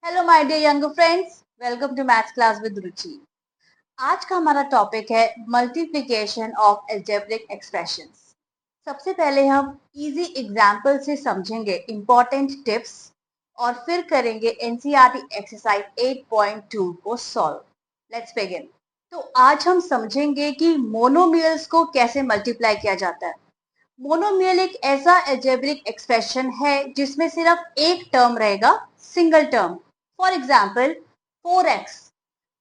Hello my dear young friends, welcome to maths class with Ruchi. आज का हमारा topic है मल्टीप्लिकेशन ऑफ अलजेब्रिक एक्सप्रेशंस। सबसे पहले हम इजी एग्जांपल से समझेंगे इंपॉर्टेंट टिप्स और फिर करेंगे एनसीईआरटी एक्सरसाइज 8.2 को सॉल्व। Let's begin. तो आज हम समझेंगे कि मोनोमियल्स को कैसे मल्टीप्लाई किया जाता है। मोनोमियल एक ऐसा अलजेब्रिक एक्सप्रेशन है जिसमें सिर्फ एक टर्म रहेगा, single term. For example 4x,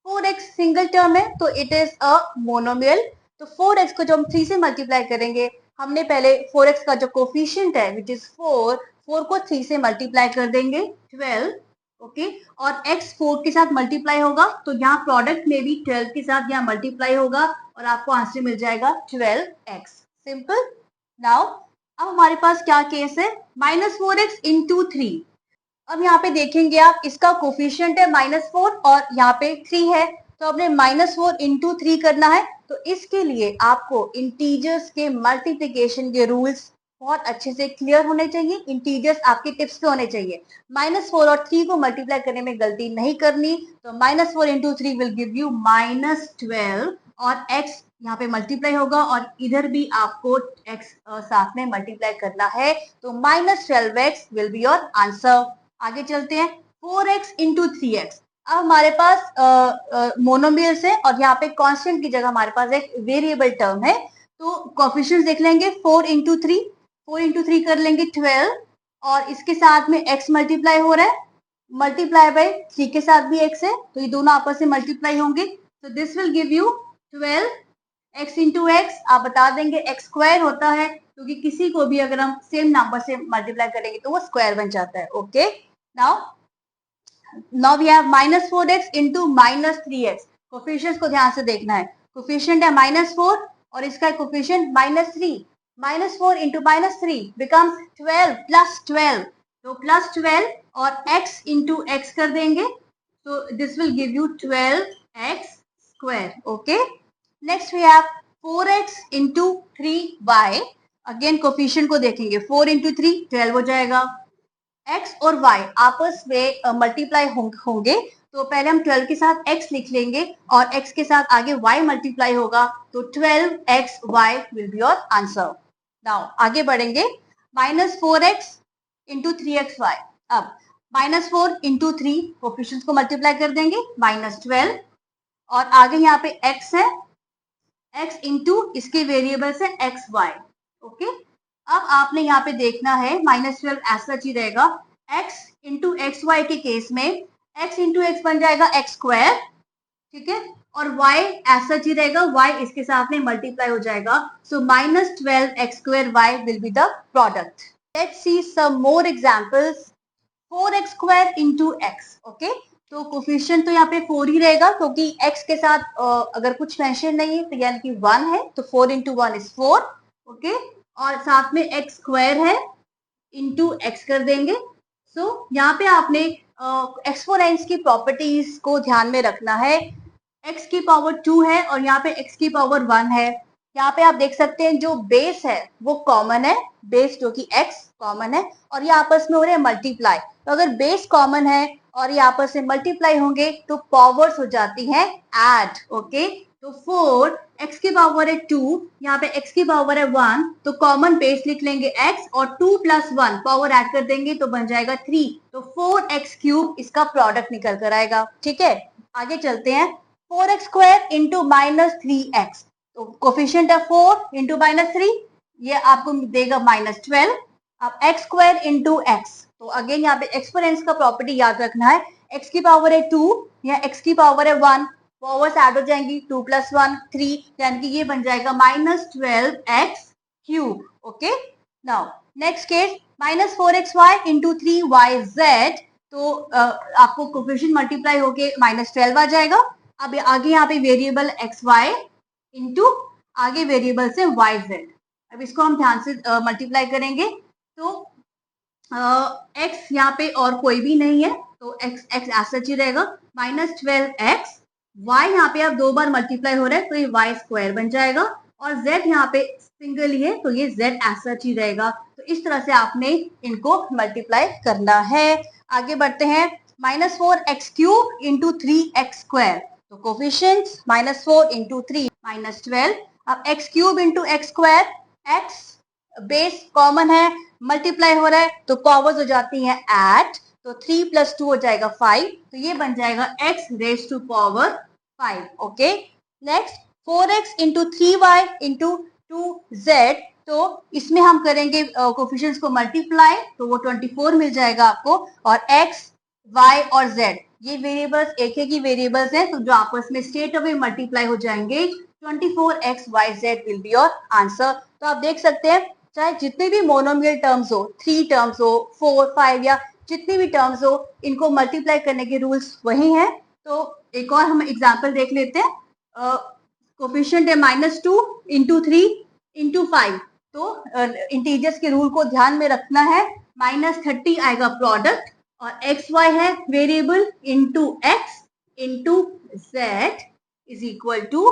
4x single term है तो इट इज अ मोनोमियल। तो 4x को जो हम 3 से मल्टीप्लाई करेंगे, हमने पहले 4x का जो कोफिशिएंट है विच इज 4, 4 को 3 से मल्टीप्लाई कर देंगे 12। ओके, और x 4 के साथ मल्टीप्लाई होगा तो यहाँ प्रोडक्ट में भी 12 के साथ यहाँ मल्टीप्लाई होगा और आपको आंसर मिल जाएगा 12x। सिंपल। नाउ अब हमारे पास क्या केस है, -4x इंटू 3। अब यहाँ पे देखेंगे आप, इसका कोफिशिएंट है -4 और यहाँ पे 3 है, तो आपने -4 इंटू 3 करना है। तो इसके लिए आपको इंटीजर्स के मल्टीप्लिकेशन के रूल्स बहुत अच्छे से क्लियर होने चाहिए, इंटीजर्स आपके टिप्स पे होने चाहिए। -4 और 3 को मल्टीप्लाई करने में गलती नहीं करनी। तो -4 इंटू 3 विल गिव यू -12 और x यहाँ पे मल्टीप्लाई होगा और इधर भी आपको x साथ में मल्टीप्लाई करना है। तो -12x will be your answer. आगे चलते हैं, 4x इंटू 3x। अब हमारे पास मोनोमियल्स है और यहाँ पे कांस्टेंट की जगह हमारे पास एक वेरिएबल टर्म है। तो कोफिशिएंट्स देख लेंगे, 4 इंटू 3, 4 इंटू 3 कर लेंगे 12 और इसके साथ में x मल्टीप्लाई हो रहा है, मल्टीप्लाई बाय 3 के साथ भी x है तो ये दोनों आपस में मल्टीप्लाई होंगे। तो this will give you 12 x into x. आप बता देंगे x स्क्वायर होता है क्योंकि किसी को भी अगर हम सेम नंबर से मल्टीप्लाई करेंगे तो वो स्क्वायर बन जाता है। Okay, now we have -4x into -3x। Coefficients को ध्यान से देखना है, कोफिशिएंट है -4 और इसका कोफिशिएंट -3। -4 into -3 becomes 12 plus 12। तो प्लस 12 और x इंटू एक्स कर देंगे तो this will give you 12x square. Okay, next we have 4x into 3y। Again coefficient को देखेंगे, 4 इंटू 3 12 हो जाएगा। x और y आपस में मल्टीप्लाई होंगे तो पहले हम 12 के साथ x लिख लेंगे और x के साथ आगे y मल्टीप्लाई होगा तो 12xy will be your answer. Now आगे बढ़ेंगे, -4x इंटू 3xy। अब -4 इंटू 3 कोफिशिएंट्स को मल्टीप्लाई कर देंगे, -12 और आगे यहाँ पे x है, x इंटू इसके वेरिएबल्स है एक्स वाई। ओके, अब आपने यहाँ पे देखना है -12 ऐसा ही रहेगा। x इंटू एक्स वाई के केस में x इंटू एक्स बन जाएगा x स्क्वायर, ठीक है, और y ऐसा ही रहेगा, y इसके साथ में मल्टीप्लाई हो जाएगा। So -12x square y will be the product. Let's see some more examples. 4x square into x. Okay, तो कोफिशिएंट तो यहाँ पे 4 ही रहेगा क्योंकि x के साथ अगर कुछ मेंशन नहीं है तो यानी कि 1 है तो 4 इंटू 1 इज 4। ओके, और साथ में x स्क्वायर है इंटू एक्स कर देंगे। सो यहाँ पे आपने एक्सपोनेंट्स की प्रॉपर्टीज को ध्यान में रखना है। x की पावर 2 है और यहाँ पे x की पावर 1 है। यहाँ पे आप देख सकते हैं जो बेस है वो कॉमन है, बेस जो कि x कॉमन है और ये आपस में हो रहे हैं मल्टीप्लाई। तो अगर बेस कॉमन है और ये आपस में मल्टीप्लाई होंगे तो पावर्स हो जाती हैं ऐड। ओके, तो 4 x की पावर है 2, यहाँ पे x की पावर है 1 तो कॉमन बेस लिख लेंगे x और 2 प्लस 1 पावर ऐड कर देंगे तो बन जाएगा 3। तो 4x क्यूब इसका प्रोडक्ट निकल कर आएगा। ठीक है, आगे चलते हैं, 4x स्क्वायर इंटू -3x। तो कोफिशिएंट है 4 इंटू -3, ये आपको देगा -12। अब x स्क्वायर इंटू एक्स, तो अगेन यहाँ पे एक्सपोनेंट्स का प्रॉपर्टी याद रखना है, x की पावर है 2 या x की पावर है 1, पावर्स ऐड हो जाएंगी 2 प्लस 1 3, यानी कि ये बन जाएगा -12x cube. Okay, now next case -4xy into 3yz। तो आपको कोफिशिएंट मल्टीप्लाई होके -12 आ जाएगा। अब आगे यहाँ पे वेरिएबल एक्स वाई इंटू आगे वेरिएबल से वाई जेड। अब इसको हम ध्यान से मल्टीप्लाई करेंगे तो एक्स यहाँ पे और कोई भी नहीं है तो एक्स एक्स ऐसा ही रहेगा, -12x। वाई यहाँ पे अब 2 बार मल्टीप्लाई हो रहा है तो ये वाई स्क्वायर बन जाएगा और z यहाँ पे सिंगल ही है तो ये z ऐसा ही रहेगा। तो इस तरह से आपने इनको मल्टीप्लाई करना है। आगे बढ़ते हैं, -4x³ इंटू 3x²। तो कोफिशिएंट -4 इंटू 3 -12। अब x³ into x², x base common है, मल्टीप्लाई हो रहा है तो पावर्स हो जाती हैं एट, तो 3 + 2 हो जाएगा 5, तो ये बन जाएगा x⁻⁵ okay. Next 4x into 3y into 2z, तो इसमें हम करेंगे कोफिशिएंट्स को मल्टीप्लाई, तो वो 24 मिल जाएगा आपको। और x, y और z ये वेरिएबल्स एक ही वेरिएबल्स हैं, तो जो आपस में स्ट्रेट अवे मल्टीप्लाई हो जाएंगे, 24x, y, z will be your answer. तो आप देख सकते हैं चाहे जितने भी मोनोमियल टर्म्स हो, 3 टर्म्स हो, 4, 5 या जितनी भी टर्म्स हो, इनको मल्टीप्लाई करने के रूल्स वही हैं। तो एक और हम एग्जांपल देख लेते हैं। कोफिशिएंट है -2 इंटू 3 इंटू 5, तो इंटीजर्स के रूल को ध्यान में रखना है। -30 आएगा प्रोडक्ट, और एक्स वाई है variable, into x into z is equal to,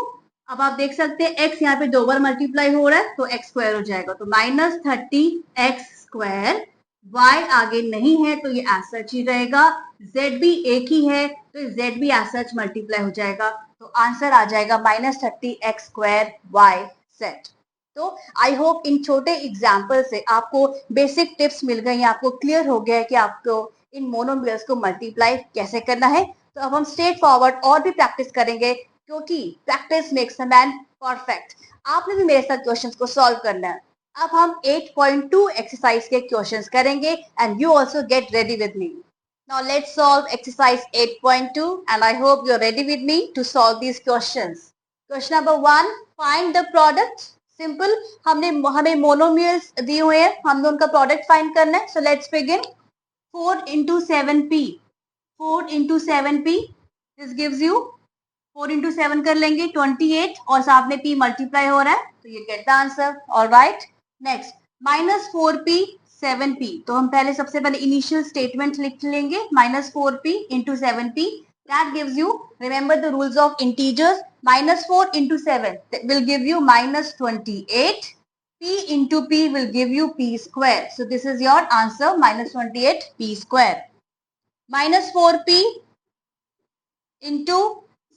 अब आप देख सकते हैं x यहाँ पे 2 बार मल्टीप्लाई हो रहा है तो x² हो जाएगा, तो -30x²। y आगे नहीं है तो ये एज सच ही रहेगा, z भी एक ही है तो z भी एज सच मल्टीप्लाई हो जाएगा, तो आंसर आ जाएगा -30x² y z। तो आई होप इन छोटे एग्जाम्पल से आपको बेसिक टिप्स मिल गई हैं, आपको क्लियर हो गया है कि आपको इन मोनोमियल्स को मल्टीप्लाई कैसे करना है। तो अब हम स्ट्रेट फॉरवर्ड और भी प्रैक्टिस करेंगे, क्योंकि practice makes a man perfect. आपने भी मेरे साथ क्वेश्चंस को सॉल्व करना है। अब हम 8.2 एक्सरसाइज के क्वेश्चंस करेंगे and you also get ready with me. Now let's solve exercise 8.2 and I hope you're ready with me to solve these questions. Question number 1, find the product. Simple, हमें monomials दिए हुए हैं, हमने उनका product find करना है। So let's begin. 4 into 7p, 4 into 7p, this gives you 4 into 7 कर लेंगे 28, और साथ में p मल्टीप्लाई हो रहा है तो ये get the answer. Alright, next -4p 7p, तो हम पहले सबसे पहले इनिशियल स्टेटमेंट लिख लेंगे, -4p into 7p, that gives you, remember the rules of integers, -4 into 7 will give you -28, p into p will give you p square, so this is your answer, -28 p square। -4p into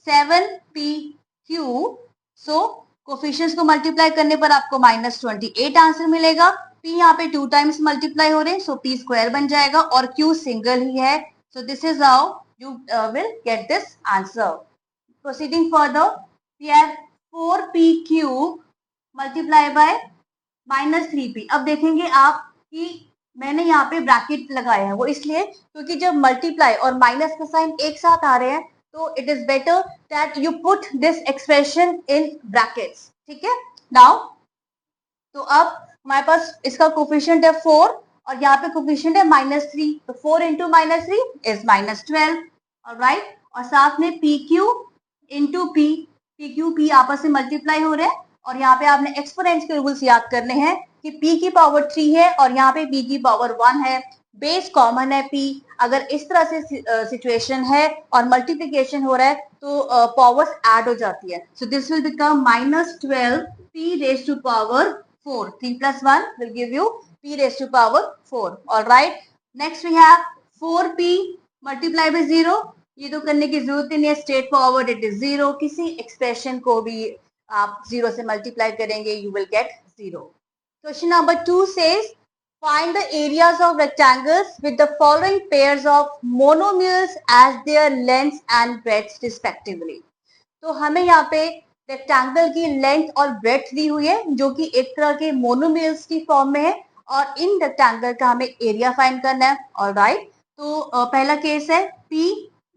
7p³, so coefficients को multiply करने पर आपको -28 answer मिलेगा। p यहाँ पे 2 times multiply हो रहे हैं, सो p स्क्वायर बन जाएगा, और q सिंगल ही है, so this is how you will get this answer. Proceeding further, we have 4p³ multiply by -3p। अब देखेंगे आप कि मैंने यहाँ पे ब्रैकेट लगाया है, वो इसलिए क्योंकि जब मल्टीप्लाई और माइनस का साइन एक साथ आ रहे हैं तो it is better that you put this expression in brackets, ठीक है। नाउ तो अब हमारे पास इसका कोफिशिएंट है 4 और यहाँ पे कोफिशिएंट है -3, तो 4 into -3 इज -12, ऑलराइट। और साथ में PQ into P, PQ P आपस में मल्टीप्लाई हो रहे हैं, और यहाँ पे आपने एक्सपोनेंट्स के रूल्स याद करने हैं कि P की पावर 3 है और यहाँ पे P की पावर 1 है, बेस कॉमन है P, अगर इस तरह से सिचुएशन है और मल्टीप्लिकेशन हो रहा है तो पावर्स ऐड हो जाती है, so this will become -12 P raised to power 4, 3 plus 1 will give you P raised to power 4, alright। Next we have 4P multiply by 0, ये तो करने की जरूरत ही नहीं है, स्ट्रेट फॉरवर्ड इट इज 0, किसी एक्सप्रेशन को भी आप 0 से मल्टीप्लाई करेंगे you will gate 0। Question number 2 says find the areas of rectangles with the following pairs of monomials as their lengths and breadths respectively। तो हमें यहाँ पे रेक्टेंगल की लेंथ और ब्रेड्थ दी हुई है जो कि एक तरह के मोनोमियल्स की फॉर्म में है, और इन रेक्टेंगल का हमें एरिया फाइंड करना है, ऑलराइट। तो पहला केस है P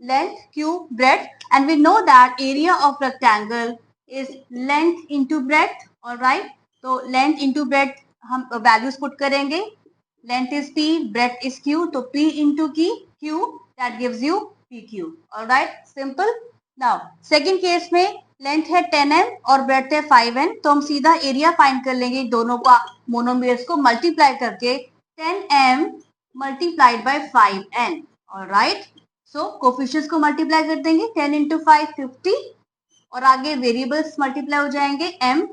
length, Q breadth, and we know that area of rectangle is length into breadth, alright। तो length into breadth हम वैल्यूज पुट करेंगे, length is P, breadth is Q, तो P into Q that gives you PQ, alright, simple। Now second case में length है 10m और breadth है 5n, तो हम सीधा एरिया फाइंड कर लेंगे दोनों का मोनोमियल्स को मल्टीप्लाई करके, 10m multiplied by 5n, alright. So coefficients को मल्टीप्लाई कर देंगे, 10 into 5 50, और आगे वेरिएबल्स मल्टीप्लाई हो जाएंगे m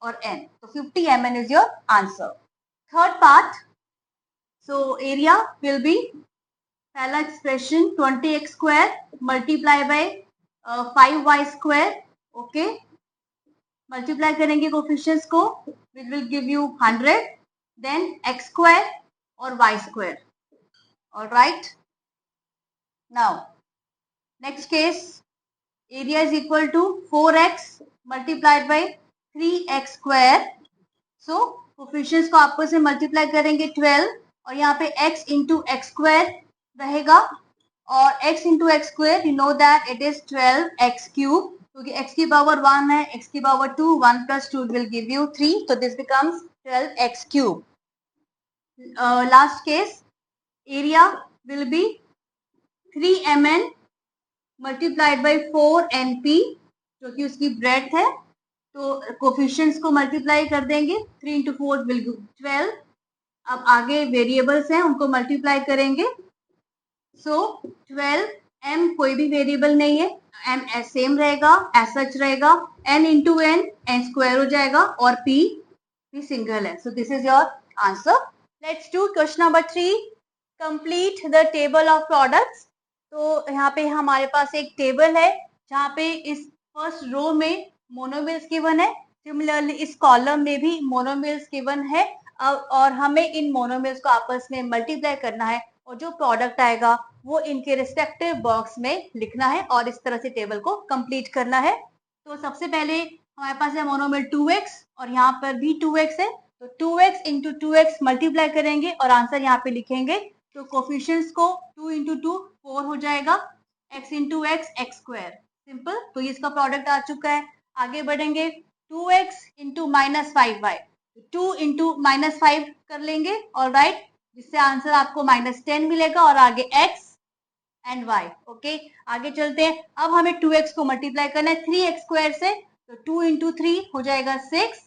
और n, तो 50mn is your answer. Third part, so area will be पहला expression 20x square multiply by 5y square, okay, multiply करेंगे कोफिशिएंट्स को, which will give you 100, then x square और y square. Alright, now next case, area is equal to 4x multiplied by 3x square. So coefficients को आपस में multiply करेंगे 12 और यहाँ पे x इंटू एक्स स्क्वायर रहेगा और x into x square you know that it is 12x cube, क्योंकि x की पावर 1 है, x की power 2, 1 plus 2 will give you 3, so this becomes 12x cube. Last case, area will be 3mn multiplied by 4np, जो कि उसकी breadth है. तो coefficients को मल्टीप्लाई कर देंगे, 3 इंटू 4 विल गिव 12. अब आगे वेरिएबल्स हैं उनको मल्टीप्लाई करेंगे. सो 12 m कोई भी वेरिएबल नहीं है, m सेम रहेगा, एज सच रहेगा. n इंटू n स्क्वायर हो जाएगा और p सिंगल है. So this is your answer. Let's do question number 3. Complete the table of products. तो यहाँ पे हमारे पास एक टेबल है जहाँ पे इस फर्स्ट रो में मोनोमिल्स गिवन है, सिमिलरली इस कॉलम में भी मोनोमिल्स गिवन है, और हमें इन मोनोमिल्स को आपस में मल्टीप्लाई करना है और जो प्रोडक्ट आएगा वो इनके रिस्पेक्टिव बॉक्स में लिखना है और इस तरह से टेबल को कंप्लीट करना है. तो सबसे पहले हमारे पास है मोनोमिल 2x और यहाँ पर भी 2x है, तो 2x इंटू 2x मल्टीप्लाई करेंगे और आंसर यहाँ पे लिखेंगे. तो कोफिशिएंट्स को 2 इंटू 2 4 हो जाएगा, x into x x square, simple. तो ये इसका प्रोडक्ट आ चुका है. आगे बढ़ेंगे, 2x into minus 5y, 2 into minus 5 कर लेंगे, ऑलराइट, जिससे आंसर आपको -10 मिलेगा और आगे x एंड y. ओके, आगे चलते हैं. अब हमें 2x को मल्टीप्लाई करना है 3x स्क्वायर से, तो 2 इंटू 3 हो जाएगा 6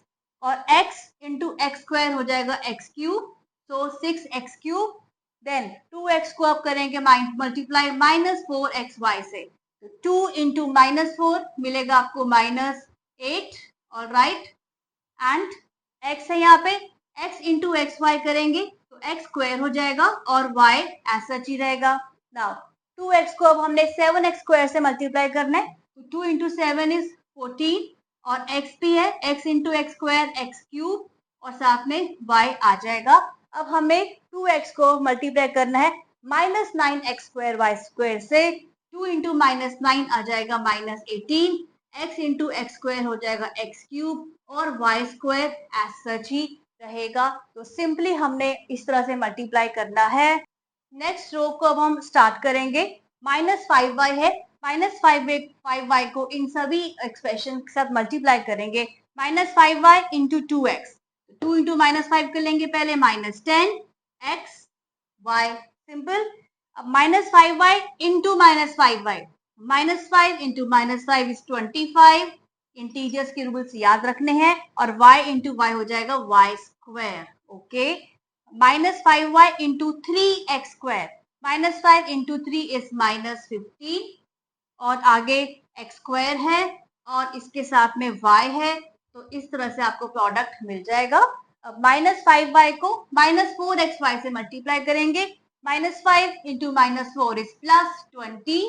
और x इंटू एक्स स्क्वायर हो जाएगा x क्यूब, तो 6x क्यूब. देन 2x को अब करेंगे मल्टीप्लाई -4xy से, तो 2 इंटू -4 मिलेगा आपको -8, ऑलराइट, एंड x है यहाँ पे, x इंटू xy करेंगे तो x स्क्वायर हो जाएगा और y ऐसा सच ही रहेगा. नाउ 2x को अब हमने 7x स्क्वायर से मल्टीप्लाई करना है, तो 2 इंटू 7 इज 14 और x भी है, x into x square x cube और साथ में y आ जाएगा. अब हमें 2x को मल्टीप्लाई करना है -9x स्क्वायर y स्क्वायर से, 2 इंटू -9 आ जाएगा -18, x इंटू एक्स स्क्वायर हो जाएगा x क्यूब और y स्क्वायर एज सच ही रहेगा. तो सिंपली हमने इस तरह से मल्टीप्लाई करना है. नेक्स्ट रो को अब हम स्टार्ट करेंगे. -5y है, -5y को इन सभी एक्सप्रेशन के साथ मल्टीप्लाई करेंगे. -5y इंटू 2x, 2 इंटू -5 कर लेंगे पहले, -10 x y, सिंपल. अब -5y into -5y, -5 into -5 is 25, integers के रूल्स याद रखने हैं, और y इंटू y हो जाएगा y square. Okay, -5y into 3x square, -5 into 3 is -15 और आगे x स्क्वायर है और इसके साथ में y है, तो इस तरह से आपको प्रोडक्ट मिल जाएगा. अब -5y को -4xy से मल्टीप्लाई करेंगे, -5 into -4 is +20,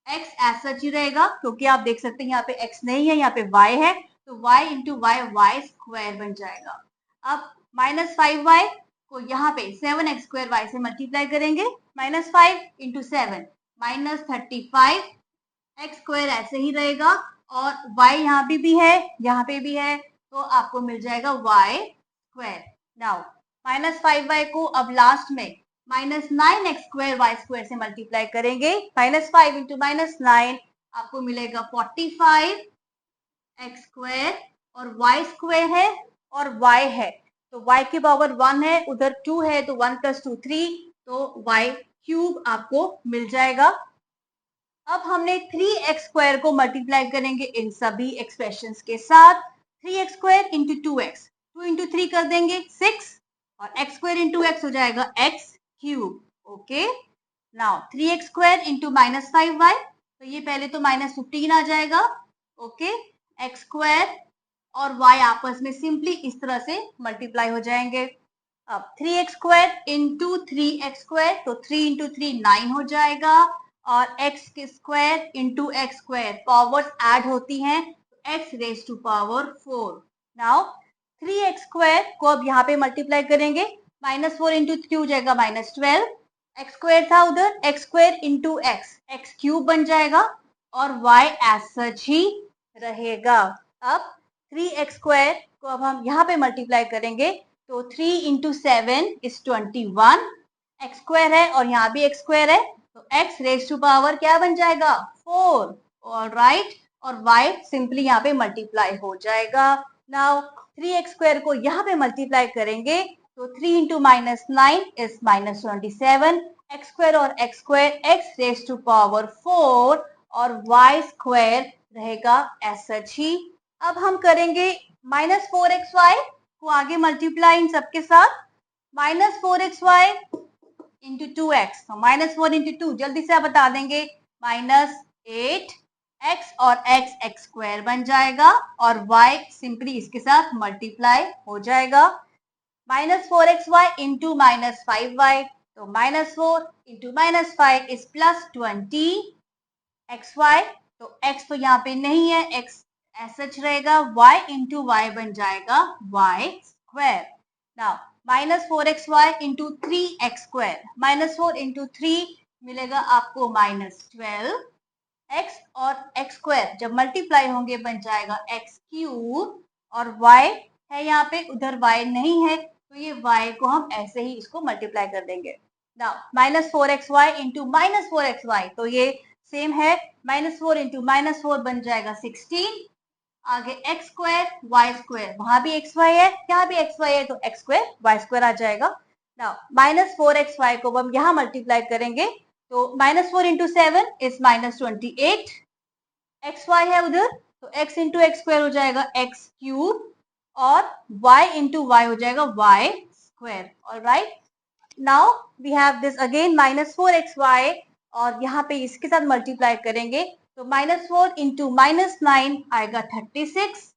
x as such ही रहेगा क्योंकि आप देख सकते हैं यहाँ पे x नहीं है, यहाँ पे y है, तो y इंटू y स्क्वायर बन जाएगा. अब -5y को यहाँ पे 7x स्क्वायर y से मल्टीप्लाई करेंगे, -5 इंटू 7 -35, x स्क्वायर ऐसे ही रहेगा और y यहाँ पे भी है, यहाँ पे भी है, तो आपको मिल जाएगा y स्क्वायर. नाउ -5y को अब लास्ट में -9x स्क्वायर y स्क्वायर से मल्टीप्लाई करेंगे, -5 इंटू -9 आपको मिलेगा 45 x स्क्वायर और y स्क्वायर है और y है, तो y की पावर 1 है, उधर 2 है, तो 1 + 2 3, तो y क्यूब आपको मिल जाएगा. अब हमने 3x स्क्वायर को मल्टीप्लाई करेंगे इन सभी एक्सप्रेशंस के साथ. 3x square into 2x, 2 into 3 कर देंगे 6 और x स्क्वायर इंटू x हो जाएगा x cube. Okay, now 3x square into -5y, तो ये पहले तो -15 आ जाएगा. ओके, x स्क्वायर और y आपस में सिंपली इस तरह से मल्टीप्लाई हो जाएंगे. अब 3x square into 3x square, तो 3 इंटू 3 9 हो जाएगा, और x square into x square powers add होती हैं, तो x raise to power 4. Now 3x square को अब यहाँ पे मल्टीप्लाई करेंगे, -4 इंटू 3 हो जाएगा -12, एक्स स्क्वायर था उधर, x square into x cube बन जाएगा, और y एज सच ही रहेगा. अब 3x स्क्वायर को अब हम यहाँ पे मल्टीप्लाई करेंगे, तो 3 इंटू 7 इज 21, एक्स स्क्वायर है और यहाँ भी एक्स स्क्वायर है, तो x रेज टू पावर क्या बन जाएगा 4. ऑल राइट, और y सिंपली यहाँ पे मल्टीप्लाई हो जाएगा. नाउ 3x स्क्वायर को यहाँ पे मल्टीप्लाई करेंगे, तो 3 इंटू -9 इज -27, एक्स स्क्वायर और x square x raise to power 4, और y स्क्वायर रहेगा एज सच ही. अब हम करेंगे -4xy को आगे मल्टीप्लाई इन सबके साथ, -4xy इंटू 2x, -4 इंटू 2 जल्दी से आप बता देंगे, -8x और x स्क्वायर बन जाएगा, और y सिंपली इसके साथ मल्टीप्लाई हो जाएगा. -4xy इंटू -5y, तो -4 इंटू -5 इज +20xy, तो x तो यहाँ पे नहीं है, x सच रहेगा, y इंटू वाई बन जाएगा y square. Now -4xy into 3x square, -4 into 3 मिलेगा आपको -12x, और x स्क्वायर जब मल्टीप्लाई होंगे बन जाएगा x क्यूब, और y है यहाँ पे, उधर y नहीं है, तो ये y को हम ऐसे ही इसको मल्टीप्लाई कर देंगे. नाउ -4xy इंटू -4xy, तो ये सेम है, -4 इंटू -4 बन जाएगा 16, आगे x स्क्वायर y स्क्वायर, वहां भी xy है, यहाँ भी xy है, तो x स्क्वायर y स्क्वायर आ जाएगा. नाउ -4xy को हम यहाँ मल्टीप्लाई करेंगे, तो -4 इंटू 7 इज -28, xy है उधर, तो x इंटू एक्स स्क्वायर हो जाएगा x क्यूब, और y इंटू वाई हो जाएगा y square. Alright, now we have this again -4xy, और यहाँ पे इसके साथ मल्टीप्लाई करेंगे, तो -4 इंटू -9 आएगा 36,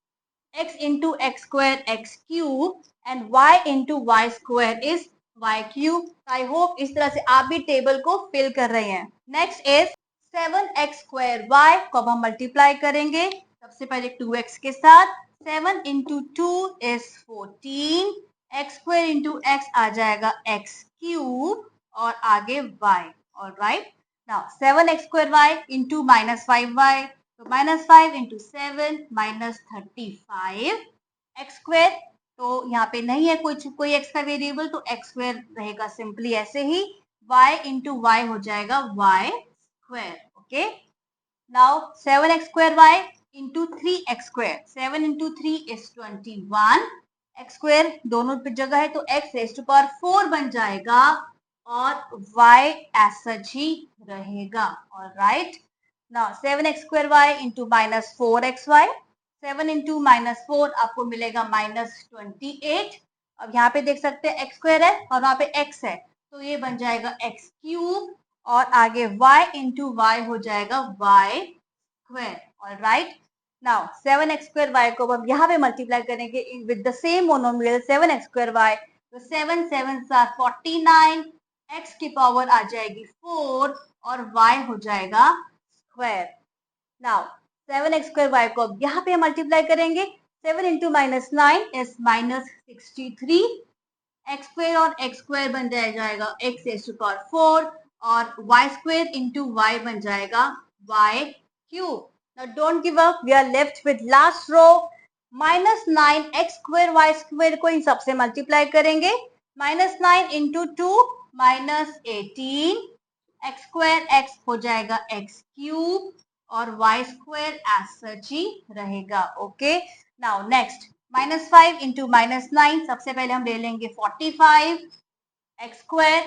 x into x square x cube, and y into y square is y cube. I hope इस तरह से आप भी टेबल को फिल कर रहे हैं. Next is 7x square y को अब हम मल्टीप्लाई करेंगे, सबसे पहले 2x के साथ, 7 into 2 is 14, X square into X आ जाएगा एक्स क्यूब, और आगे y. Alright, now 7x square y into -5y, तो -5 इंटू 7 -35 एक्स स्क्वायर, तो यहाँ पे नहीं है कोई एक्स का वेरिएबल, तो एक्स स्क्वायर रहेगा सिंपली ऐसे ही, y इंटू वाई हो जाएगा y square. Okay, now 7x square y into 3x square, 7 into 3 is 21, x square दोनों पे जगह है, तो x रेज टू पावर 4 बन जाएगा, और y एज सच ही रहेगा. Alright, now 7x square y into -4xy, 7 into -4 आपको मिलेगा -28. अब यहाँ पे देख सकते हैं x स्क्वायर है और वहां पे x है, तो ये बन जाएगा x क्यूब, और आगे y इंटू वाई हो जाएगा y square. Alright, now 7x square y को हम यहाँ पे मल्टीप्लाई करेंगे with the same monomial 7x square y, तो 7 7 49, x की पावर आ जाएगी 4, और y हो जाएगा square. Now 7x square y को अब यहाँ पे मल्टीप्लाई करेंगे, 7 इंटू -9 इज -63, एक्स स्क्वायर और एक्स स्क्वायर बन जाएगा x रेज टू पावर 4, और y स्क्वायर इंटू वाई बन जाएगा y cube. Now don't give up, we are left with last row, -9 x square y square को इन सबसे मल्टीप्लाई करेंगे, -9 इंटू 2 -18, एक्स स्क्वायर एक्स हो जाएगा एक्स क्यूब, और वाई स्क्वायर एज सच ही रहेगा. ओके, नाउ नेक्स्ट -5 इंटू -9, सबसे पहले हम ले लेंगे 45, एक्स स्क्वायर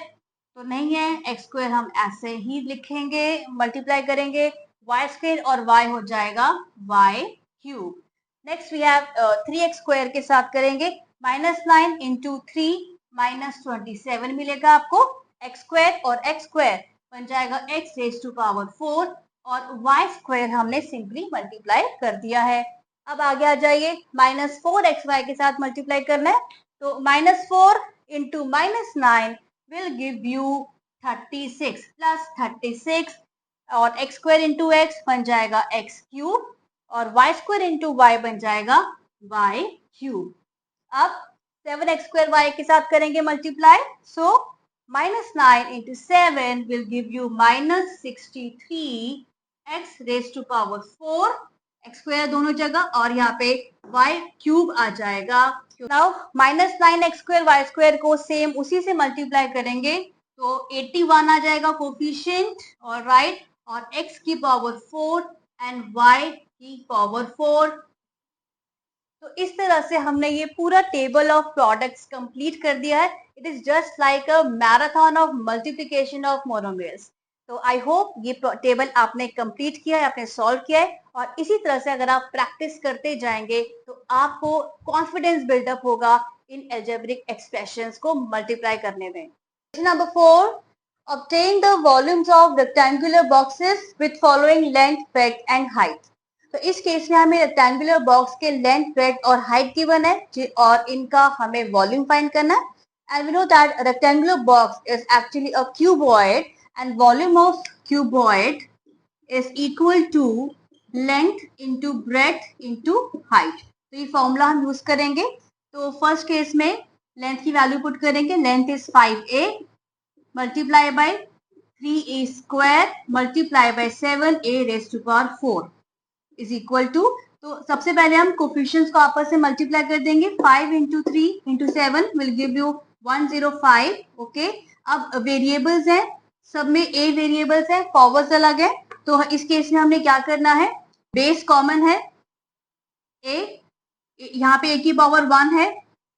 तो नहीं है, एक्स स्क्वायर हम ऐसे ही लिखेंगे, मल्टीप्लाई करेंगे, वाई स्क्वायर और वाई हो जाएगा y cube. Next we have 3x square के साथ करेंगे, -9 इंटू 3 -27 मिलेगा आपको, एक्स स्क्वायर और एक्स स्क्वायर बन जाएगा x रेज टू पावर 4, और y स्क्वायर हमने सिंपली मल्टीप्लाई कर दिया है. अब आगे आ जाइए, -4xy के साथ मल्टीप्लाई करना है, तो -4 into -9 will give you 36 plus 36 और x स्क्वायर इंटू एक्स बन जाएगा x क्यूब और y स्क्वायर इंटू वाई बन जाएगा y क्यूब. अब 7x स्क्वायर y के साथ करेंगे multiply. So -9 into 7 will give you -63 x raised to power 4 x square दोनों जगह और यहाँ पे y क्यूब आ जाएगा. Now -9 x square y square को सेम उसी से मल्टीप्लाई करेंगे तो 81 आ जाएगा कोफिशिएंट और राइट और x की पावर 4 एंड y की पावर 4. तो इस तरह से हमने ये पूरा टेबल ऑफ प्रोडक्ट्स कंप्लीट कर दिया है. It is just like a marathon of multiplication of monomers. तो आई होप ये टेबल आपने कंप्लीट किया है, आपने सॉल्व किया है और इसी तरह से अगर आप प्रैक्टिस करते जाएंगे तो आपको कॉन्फिडेंस बिल्डअप होगा इन अलजेब्रिक एक्सप्रेशंस को मल्टीप्लाई करने में. Question number 4. obtain the volumes of rectangular boxes with following length, breadth and height. तो इस केस में हमें रेक्टेंगुलर बॉक्स के लेंथ, ब्रेड्थ और हाइट गिवन है और इनका हमें वॉल्यूम फाइंड करना है. And we know that rectangular box is actually a cuboid and volume of cuboid is equal to length into breadth into height. तो ये फॉर्मूला हम यूज करेंगे. तो फर्स्ट केस में लेंथ की वैल्यू पुट करेंगे. Length is 5a multiply by 3a square multiply by 7a raise to power 4 is equal to. तो सबसे पहले हम कोफिशिएंट्स को आपस में मल्टीप्लाई कर देंगे. 5 into 3 into 7 will give you 105. Okay. अब वेरिएबल्स हैं, सब में a वेरिएबल्स है, पावर्स अलग है. तो इस केस में हमने क्या करना है, बेस कॉमन है a, यहाँ पे a की पावर 1 है,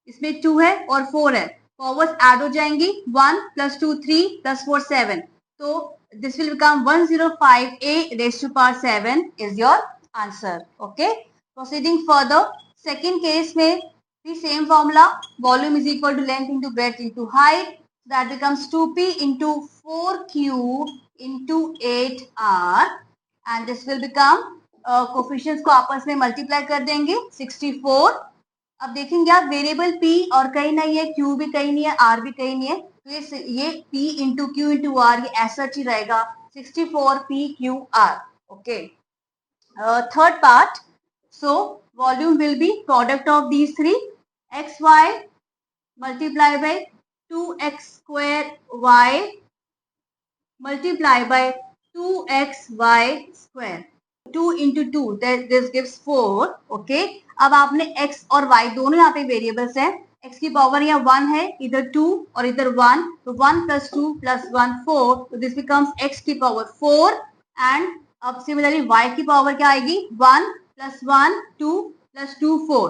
इसमें 2 है और 4 है. पावर्स ऐड हो जाएंगी. 1 प्लस 2 3 प्लस 4 7. तो this will become 105a raised to power 7 is your answer. Okay. Proceeding further, second case में भी same formula, volume is equal to length into breadth into height. So that becomes 2p into 4q into 8r and this will become coefficients को आपस में multiply कर देंगे 64. अब देखेंगे आप वेरिएबल p और कहीं नहीं है, q भी कहीं नहीं है, r भी कहीं नहीं है. तो ये p into q into r ये ऐसा ही रहेगा 64 p q r. Okay. Third part. So volume will be product of these three x y multiply by 2x square y multiply by 2xy square. 2 into 2 this gives 4. ओके. अब आपने x और y दोनों यहाँ पे वेरिएबल्स हैं. x की power यहाँ 1 है, इधर 2 और इधर 1. तो 1 प्लस 2 प्लस 1 4. तो दिस बिकम्स x की पावर 4 एंड अब सिमिलरली y की पावर क्या आएगी 1 plus 1 2 plus 2 4.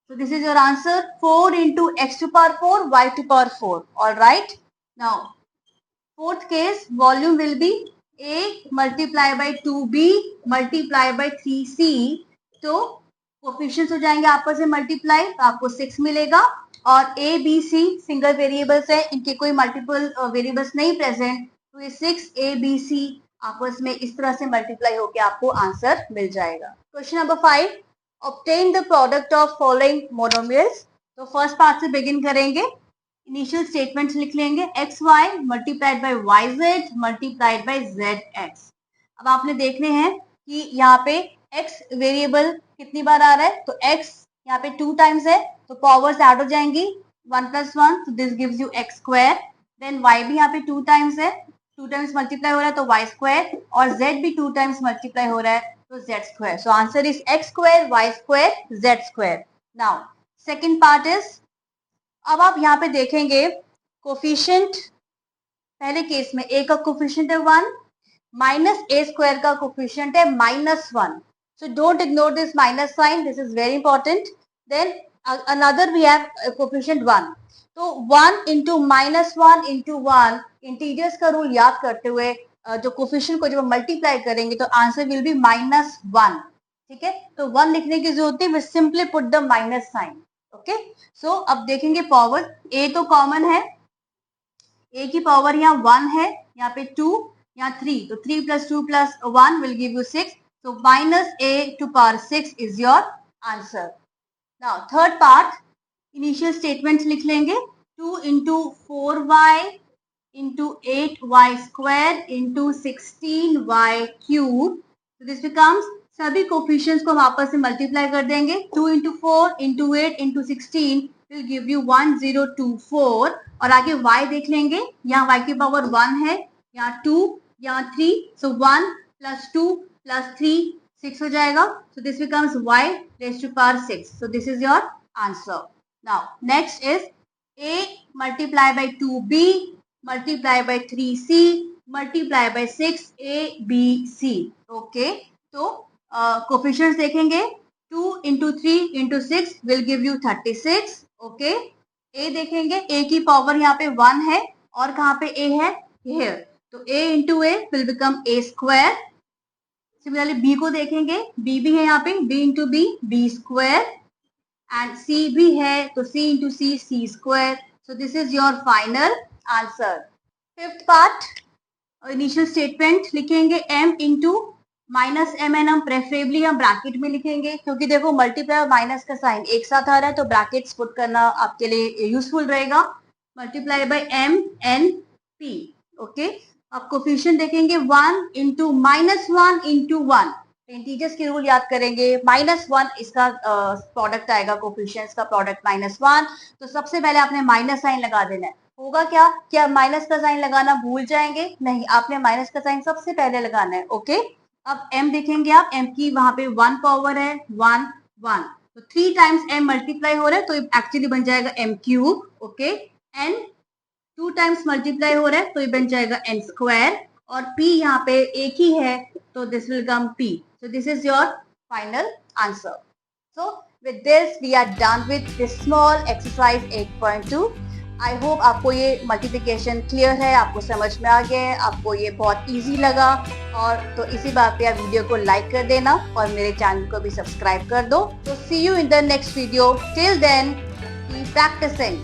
So this is your answer 4 into x to power 4 y to power 4. All right. Now fourth case volume will be a multiply by 2b multiply by 3c. तो coefficients हो जाएंगे आपस में multiply तो आपको 6 मिलेगा और a b c single variables है, इनके कोई मल्टीपल वेरिएबल्स नहीं प्रेजेंट. तो ये 6 a b c आपस में इस तरह से मल्टीप्लाई होकर आपको आंसर मिल जाएगा. Question number 5. obtain the product of following monomials. तो फर्स्ट पार्ट से बिगिन करेंगे. इनिशियल स्टेटमेंट्स लिख लेंगे. X y multiplied by y z multiplied by z x. अब आपने देखने हैं कि यहाँ पे एक्स वेरिएबल कितनी बार आ रहा है. तो एक्स यहाँ पे 2 टाइम्स है तो पावर्स ऐड हो जाएंगी 1 प्लस 1. तो this gives you x square. Then y भी यहाँ पे 2 टाइम्स है, 2 टाइम्स मल्टीप्लाई हो रहा है तो वाई स्क्वायर और जेड भी 2 टाइम्स मल्टीप्लाई हो रहा है तो z square. So answer is x square y square z square. Now second part is, अब आप यहाँ पे देखेंगे कोफिशिएंट. पहले केस में a का कोफिशिएंट है 1 माइनस a स्क्वायर का कोफिशिएंट है -1. So don't ignore this minus sign, this is very important. Then another we have coefficient 1. तो 1 इंटू -1 इंटू 1 इंटीजर्स का रूल याद करते हुए जो कोफिशिएंट को जब मल्टीप्लाई करेंगे तो आंसर विल बी -1. ठीक है. तो 1 लिखने की जरूरत है, we simply put the minus sign. Okay. So अब देखेंगे पावर. a तो कॉमन है, a की पावर यहाँ 1 है, यहाँ पे 2, यहाँ 3. तो 3 plus 2 plus 1 will give you 6. So minus a to power 6 is your answer. Now third part, initial statements लिख लेंगे. 2 into 4y into 8y square into 16y cube. So this becomes, सभी कोफिशिएंट्स को हम आपस में मल्टीप्लाई कर देंगे. 2 into 4 into 8 into 16 will give you 1024. और आगे y देख लेंगे. यहाँ y की पावर 1 है, यहाँ 2, यहाँ 3. So 1 plus 2 plus 3 6 हो जाएगा. So this becomes y raised to power 6. So this is your answer. Now next is a multiply by 2b multiply by 3c multiply by 6abc. Okay, तो coefficients देखेंगे. 2 into 3 into 6 will give you 36. Okay, a देखेंगे. a की power यहाँ पे 1 है और कहाँ पे a है? Here. तो a into a will become a square. Similarly b को देखेंगे. b भी है यहाँ पे. b into b b square. And c भी है तो c into c c square. So this is your final answer. Fifth part, initial statement लिखेंगे. m into minus m n हम प्रेफरेबली हम ब्रैकेट में लिखेंगे, क्योंकि देखो मल्टीप्लाई और माइनस का साइन एक साथ आ रहा है तो ब्रैकेट्स पुट करना आपके लिए यूजफुल रहेगा. Multiply by m n p. Okay, अब कोफिशिएंट देखेंगे. 1 into -1 into 1. इंटीजर्स के रूल याद करेंगे. -1 इसका प्रोडक्ट आएगा, कोफिशिएंट्स का प्रोडक्ट -1. तो सबसे पहले आपने माइनस साइन लगा देना है. होगा क्या माइनस का साइन लगाना भूल जाएंगे? नहीं, आपने माइनस का साइन सबसे पहले लगाना है. ओके, अब m देखेंगे आप. m की वहां पे 1 पावर है, 1 1. तो 3 टाइम्स m मल्टीप्लाई हो रहा है तो एक्चुअली बन जाएगा m cube. Okay, n 2 times multiply हो रहा है तो ये बन जाएगा n स्क्वायर. और p यहाँ पे एक ही है तो this will come p. So this is your final answer. So with this we are done with this small exercise 8.2. I hope आपको ये मल्टीप्लिकेशन क्लियर है, आपको समझ में आ गया है, आपको ये बहुत इजी लगा. और तो इसी बात पे आप वीडियो को लाइक कर देना और मेरे चैनल को भी सब्सक्राइब कर दो. तो see you in the next video. Till then, keep practicing.